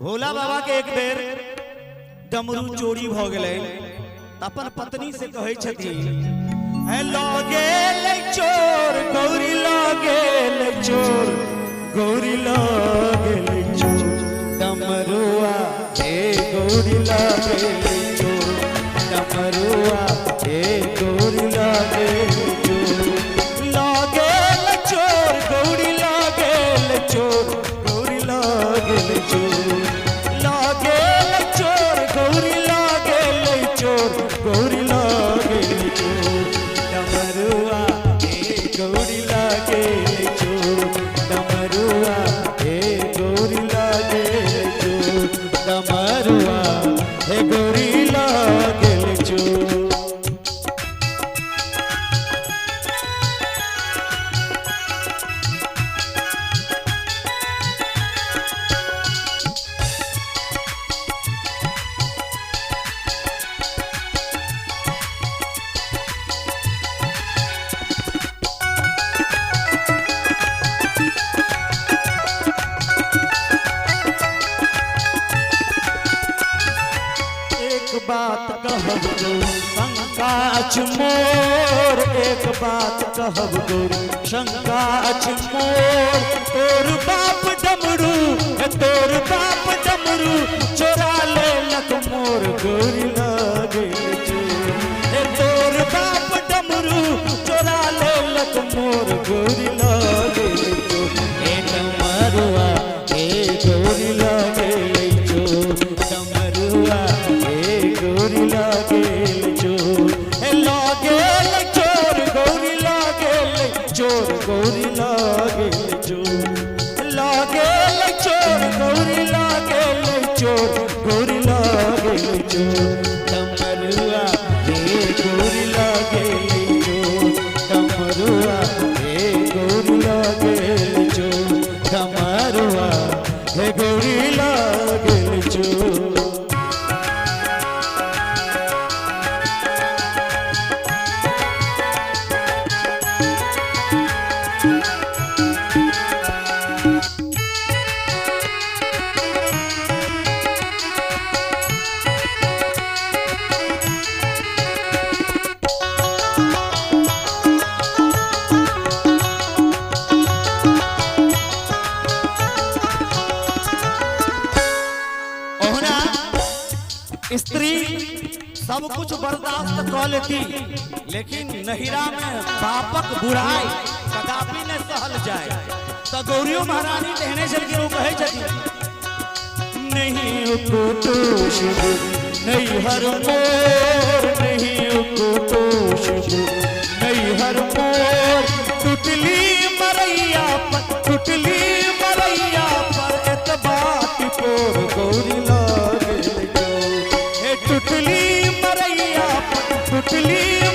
भोला बाबा के एक बेर डमरू चोरी भ गेलै अपन पत्नी से कहै छथिन है लगे ले चोर गौरी लगे ले चोर गौरी लगे ले चोर डमरुआ ए गौरी लगे ले चोर डमरुआ ए गौरी लगे ले चोर लगे ले चोर गौरी लगे ले चोर गौरी लगे ले चोर लगे ले चोर गौरी लगे ले चोर गौरी लगे ले चोर डमरुआ ए गौरी लगे ले चोर डमरुआ ए गौरी लगे ले चोर डमरुआ ए गौरी लगे ले चोर। बात कहब गौरी शंकाच मोर एक बात कहब गौरी शंकाच मोर तोर बाप डमरू तोर बाप डमरू चोरा ले लक मोर गौरी लगे चोर तोर बाप डमरू चोरा ले लक मोर गौरी लगे चोर ए डमरुआ ए गौरी लगे चोर डमरुआ गौरी लगे चोर लगे चोर गौरी लगे चोर गौरी लगे चोर लगे चोर गौरी लगे चोर गौरी लगे चोर डमरुआ हे गौरी लगे चोर डमरुआ हे गौरी लगे चोर डमरुआ हे गौरी लगे चोर। स्त्री सब कुछ बर्दाश्त कर लेती लेकिन नहिरा में बापक बुराई कदापि न सहल जाए तो गौरियो महारानी कहने चल के वो कहे छथि नहीं कुतोष नहीं हर मोर नहीं कुतोष नहीं हर मोर टुटली मरैया पर एतबात तोर गौरी लगे टुटली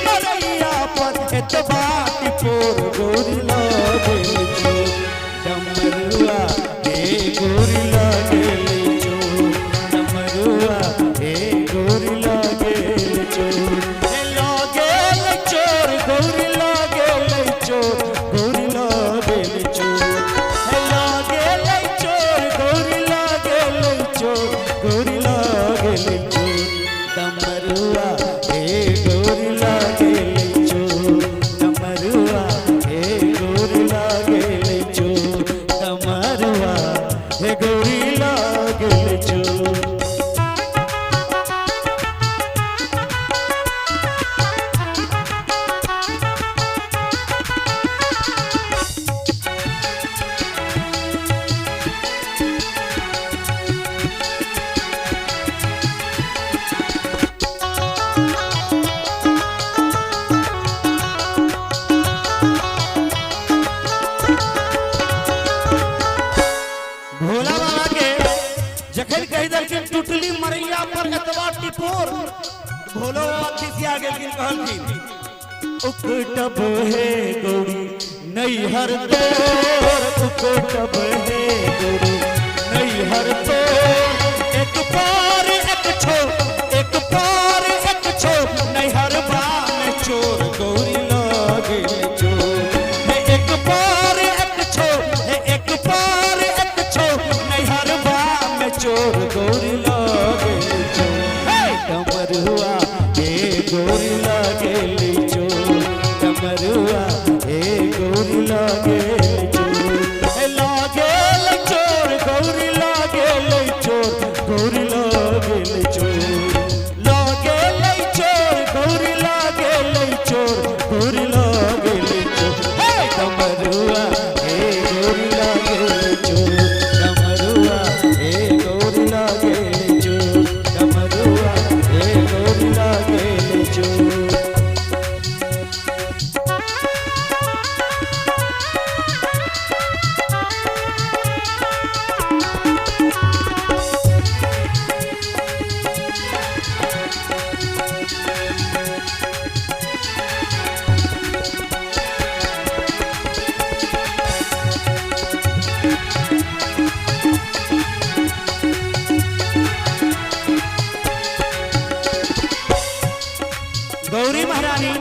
मरैया पर एतबात तोर गौरी लगे डमरुआ हे गौरी लगे डमरुआ हे गौरी लगे लगे चोर गौरी लगे चोर गौरी लगे चोर लगे चोर गौरी लगे चोर गौरी लगे चोर डमरुआ हे गौरी लगे चोर डमरुआ हे गौरी लगे चोर डमरुआ हे गौरी लगे चोर। भोला बाबा के जखन कह दलखिन टुटली मरैया पर एतबा टिपोर भोलो बाबा खिसिया गेलखिन कहलखिन उकटब हे गौरी नैहर तोर उकटब हे गौरी नैहर तोर एक पार एक छो एक पार एक छो नैहर बा में चोर गौरी लगे चोर एक पार एक छो एक पार एक छो नैहर बा में चोर लागेले चोर गौरी लागेले चोर लागेले चोर गौरी लागेले चोर गौरी लागेले चोर हे डमरुआ हे गौरी लागेले चोर डमरुआ हे गौरी लागेले चोर डमरुआ हे गौरी लागेले चोर। गौरी महारानी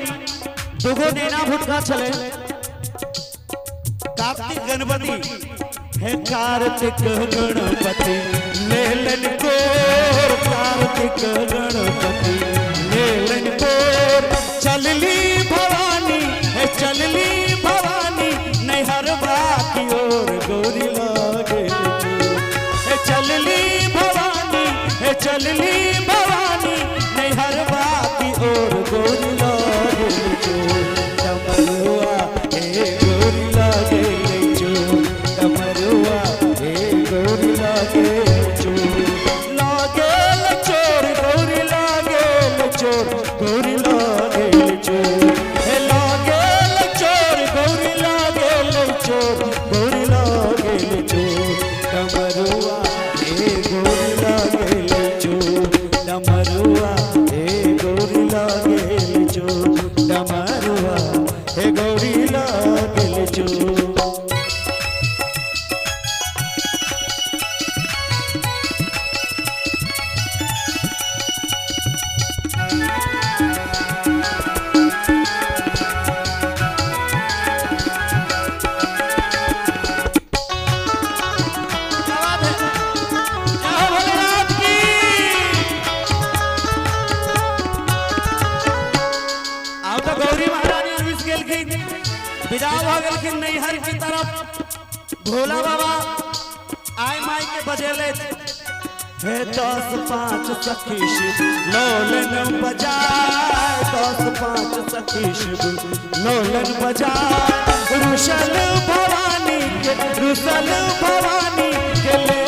दुगो नेना भुटका चले कार्तिक गणपति है कार्तिक गणपति लेलन कोर कार्तिक गणपति लेलन कोर चलली भवानी है चलली भवानी नैहर बाकी और गौरी लागे है चलली भवानी है चलली भवानी नैहर बाकी और गौरी लागेले चोर डमरुआ हे गौरी लागेले चोर डमरुआ हे गौरी लागेले चोर लागेले चोर गौरी लागेले चोर गौरी लागेले चोर हे लागेले चोर गौरी लागेले चोर गौरी लागेले चोर डमरुआ हे गौरी लागेले चोर डमरुआ हे गौरी लागेले चोर डमरुआ हे गौरी लागेले चोर। गौरी महारानी रुस गेलखिन विदा भ गेलखिन नैहर की तरफ भोला बाबा आय माई के बजेले हे 10-5 सखी शिव लोलन बजाए 10-5 सखी शिव लोलन बजाए रुसल भवानी के ले